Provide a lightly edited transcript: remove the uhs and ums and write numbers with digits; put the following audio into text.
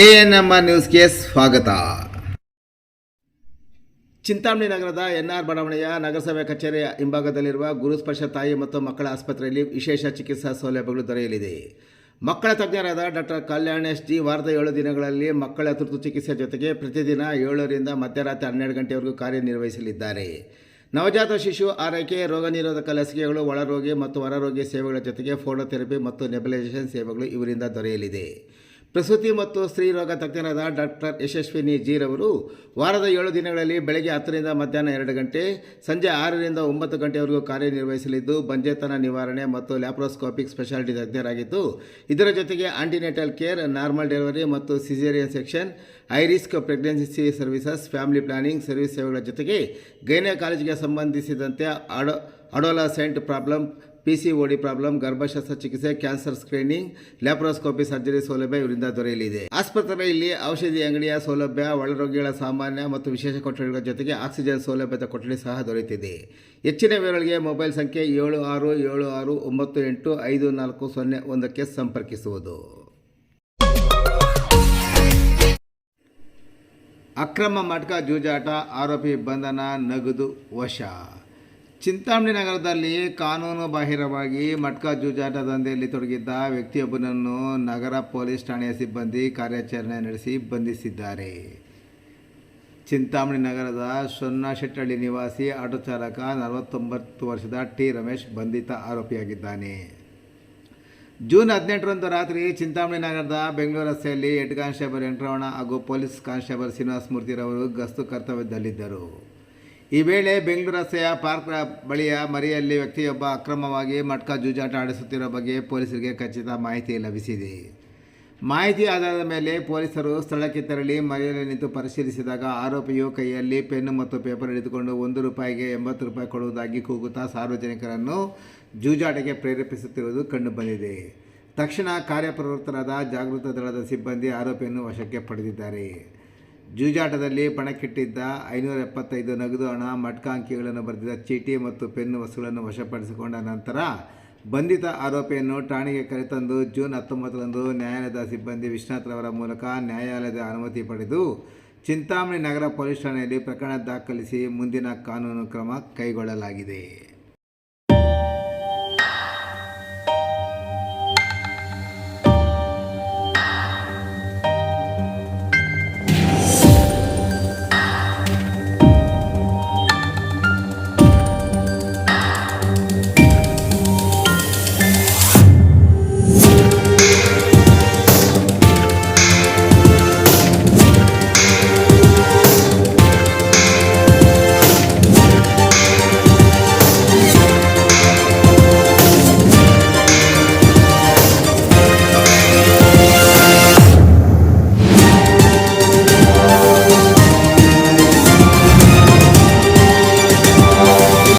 ANM ನ್ಯೂಸ್ಗೆ ಸ್ವಾಗತ. ಚಿಂತಾಮಣಿ ನಗರದ ಎನ್ಆರ್ ಬಡಾವಣೆಯ ನಗರಸಭೆ ಕಚೇರಿಯ ಹಿಂಭಾಗದಲ್ಲಿರುವ ಗುರುಸ್ಪರ್ಶ ತಾಯಿ ಮತ್ತು ಮಕ್ಕಳ ಆಸ್ಪತ್ರೆಯಲ್ಲಿ ವಿಶೇಷ ಚಿಕಿತ್ಸಾ ಸೌಲಭ್ಯಗಳು ದೊರೆಯಲಿದೆ. ಮಕ್ಕಳ ತಜ್ಞರಾದ ಡಾಕ್ಟರ್ ಕಲ್ಯಾಣ್ ಎಸ್ ಜಿ ವಾರದ 7 ದಿನಗಳಲ್ಲಿ ಮಕ್ಕಳ ತುರ್ತು ಚಿಕಿತ್ಸೆ ಜೊತೆಗೆ ಪ್ರತಿದಿನ 7 ರಿಂದ ಮಧ್ಯರಾತ್ರಿ 12 ಗಂಟೆವರೆಗೂ ಕಾರ್ಯನಿರ್ವಹಿಸಲಿದ್ದಾರೆ. ನವಜಾತ ಶಿಶು ಆರೈಕೆ, ರೋಗ ನಿರೋಧಕ ಲಸಿಕೆಗಳು, ಒಳರೋಗಿ ಮತ್ತು ಹೊರರೋಗಿ ಸೇವೆಗಳ ಜೊತೆಗೆ ಫೋಟೋಥೆರಪಿ ಮತ್ತು ನೆಬುಲೈಸೇಷನ್ ಸೇವೆಗಳು ಇವರಿಂದ ದೊರೆಯಲಿದೆ. ಪ್ರಸೂತಿ ಮತ್ತು ಸ್ತ್ರೀ ರೋಗ ತಜ್ಞರಾದ ಡಾಕ್ಟರ್ ಯಶಸ್ವಿನಿ ಜಿ ರವರು ವಾರದ 7 ದಿನಗಳಲ್ಲಿ ಬೆಳಗ್ಗೆ 10 ರಿಂದ ಮಧ್ಯಾಹ್ನ 2 ಗಂಟೆ, ಸಂಜೆ 6 ರಿಂದ 9 ಗಂಟೆವರೆಗೂ ಕಾರ್ಯನಿರ್ವಹಿಸಲಿದ್ದು ಬಂಜೆತನ ನಿವಾರಣೆ ಮತ್ತು ಲ್ಯಾಪ್ರೋಸ್ಕೋಪಿಕ್ ಸ್ಪೆಷಾಲಿಟಿ ತಜ್ಞರಾಗಿದ್ದು, ಇದರ ಜೊತೆಗೆ ಆಂಟಿನೇಟಲ್ ಕೇರ್, ನಾರ್ಮಲ್ ಡೆಲಿವರಿ ಮತ್ತು caesarean section, high risk pregnancy services, family planning service ಸೇವೆಗಳ ಜೊತೆಗೆ ಗೈನಕಾಲಜಿಗೆ ಸಂಬಂಧಿಸಿದಂತೆ ಅಡೋಲಸೆಂಟ್ ಪ್ರಾಬ್ಲಮ್, PCOD ಪ್ರಾಬ್ಲಮ್, ಗರ್ಭಶಸ್ತ್ರ ಚಿಕಿತ್ಸೆ, ಕ್ಯಾನ್ಸರ್ ಸ್ಕ್ರೀನಿಂಗ್, ಲ್ಯಾಪ್ರೋಸ್ಕೋಪಿ ಸರ್ಜರಿ ಸೌಲಭ್ಯ ಇವರಿಂದ ದೊರೆಯಲಿದೆ. ಆಸ್ಪತ್ರೆಯಲ್ಲಿ ಔಷಧಿ ಅಂಗಡಿಯ ಸೌಲಭ್ಯ, ಒಳರೋಗಿಗಳ ಸಾಮಾನ್ಯ ಮತ್ತು ವಿಶೇಷ ಕೊಠಡಿಗಳ ಜೊತೆಗೆ ಆಕ್ಸಿಜನ್ ಸೌಲಭ್ಯದ ಕೊಠಡಿ ಸಹ ದೊರೆಯುತ್ತಿದೆ. ಹೆಚ್ಚಿನ ವಿವರಗಳಿಗೆ ಮೊಬೈಲ್ ಸಂಖ್ಯೆ 7676985401ಕ್ಕೆ ಸಂಪರ್ಕಿಸುವುದು. ಅಕ್ರಮ ಮಟ್ಕಾ ಜೂಜಾಟ, ಆರೋಪಿ ಬಂಧನ, ನಗದು ವಶ. ಚಿಂತಾಮಣಿ ನಗರದಲ್ಲಿ ಕಾನೂನು ಬಾಹಿರವಾಗಿ ಮಟ್ಕಾ ಜೂಜಾಟ ದಂಧೆಯಲ್ಲಿ ತೊಡಗಿದ್ದ ವ್ಯಕ್ತಿಯೊಬ್ಬನನ್ನು ನಗರ ಪೊಲೀಸ್ ಠಾಣೆಯ ಸಿಬ್ಬಂದಿ ಕಾರ್ಯಾಚರಣೆ ನಡೆಸಿ ಬಂಧಿಸಿದ್ದಾರೆ. ಚಿಂತಾಮಣಿ ನಗರದ ಸೊನ್ನಶೆಟ್ಟಹಳ್ಳಿ ನಿವಾಸಿ ಆಟೋ ಚಾಲಕ 49 ವರ್ಷದ ಟಿ ರಮೇಶ್ ಬಂಧಿತ ಆರೋಪಿಯಾಗಿದ್ದಾನೆ. ಜೂನ್ 18ರಂದು ರಾತ್ರಿ ಚಿಂತಾಮಣಿ ನಗರದ ಬೆಂಗಳೂರು ರಸ್ತೆಯಲ್ಲಿ ಹೆಡ್ ಕಾನ್ಸ್ಟೇಬಲ್ ವೆಂಕಟರಮಣ ಹಾಗೂ ಪೊಲೀಸ್ ಕಾನ್ಸ್ಟೇಬಲ್ ಶ್ರೀನಿವಾಸ ಮೂರ್ತಿರವರು ಗಸ್ತು ಕರ್ತವ್ಯದಲ್ಲಿದ್ದರು. ಈ ವೇಳೆ ಬೆಂಗಳೂರು ರಸ್ತೆಯ ಪಾರ್ಕ್ ಬಳಿಯ ಮರಿಯಲ್ಲಿ ವ್ಯಕ್ತಿಯೊಬ್ಬ ಅಕ್ರಮವಾಗಿ ಮಟ್ಕಾ ಜೂಜಾಟ ಆಡಿಸುತ್ತಿರುವ ಬಗ್ಗೆ ಪೊಲೀಸರಿಗೆ ಖಚಿತ ಮಾಹಿತಿ ಲಭಿಸಿದೆ. ಮಾಹಿತಿ ಆಧಾರದ ಮೇಲೆ ಪೊಲೀಸರು ಸ್ಥಳಕ್ಕೆ ತೆರಳಿ ಮರಿಯಲ್ಲಿ ನಿಂತು ಪರಿಶೀಲಿಸಿದಾಗ ಆರೋಪಿಯು ಕೈಯಲ್ಲಿ ಪೆನ್ನು ಮತ್ತು ಪೇಪರ್ ಹಿಡಿದುಕೊಂಡು ₹1ಗೆ 80 ರೂಪಾಯಿ ಕೊಡುವುದಾಗಿ ಕೂಗುತ್ತಾ ಸಾರ್ವಜನಿಕರನ್ನು ಜೂಜಾಟಕ್ಕೆ ಪ್ರೇರೇಪಿಸುತ್ತಿರುವುದು ಕಂಡುಬಂದಿದೆ. ತಕ್ಷಣ ಕಾರ್ಯಪ್ರವೃತ್ತರಾದ ಜಾಗೃತ ದಳದ ಸಿಬ್ಬಂದಿ ಆರೋಪಿಯನ್ನು ವಶಕ್ಕೆ ಪಡೆದಿದ್ದಾರೆ. ಜೂಜಾಟದಲ್ಲಿ ಪಣಕ್ಕಿಟ್ಟಿದ್ದ 575 ನಗದು ಹಣ, ಮಟ್ಕಾ ಅಂಕಿಗಳನ್ನು ಬರೆದಿದ್ದ ಚೀಟಿ ಮತ್ತು ಪೆನ್ನು ವಸ್ತುಗಳನ್ನು ವಶಪಡಿಸಿಕೊಂಡ ನಂತರ ಬಂಧಿತ ಆರೋಪಿಯನ್ನು ಠಾಣೆಗೆ ಕರೆತಂದು ಜೂನ್ 19ರಂದು ನ್ಯಾಯಾಲಯದ ಸಿಬ್ಬಂದಿ ವಿಶ್ವನಾಥ್ರವರ ಮೂಲಕ ನ್ಯಾಯಾಲಯದ ಅನುಮತಿ ಪಡೆದು ಚಿಂತಾಮಣಿ ನಗರ ಪೊಲೀಸ್ ಠಾಣೆಯಲ್ಲಿ ಪ್ರಕರಣ ದಾಖಲಿಸಿ ಮುಂದಿನ ಕಾನೂನು ಕ್ರಮ ಕೈಗೊಳ್ಳಲಾಗಿದೆ.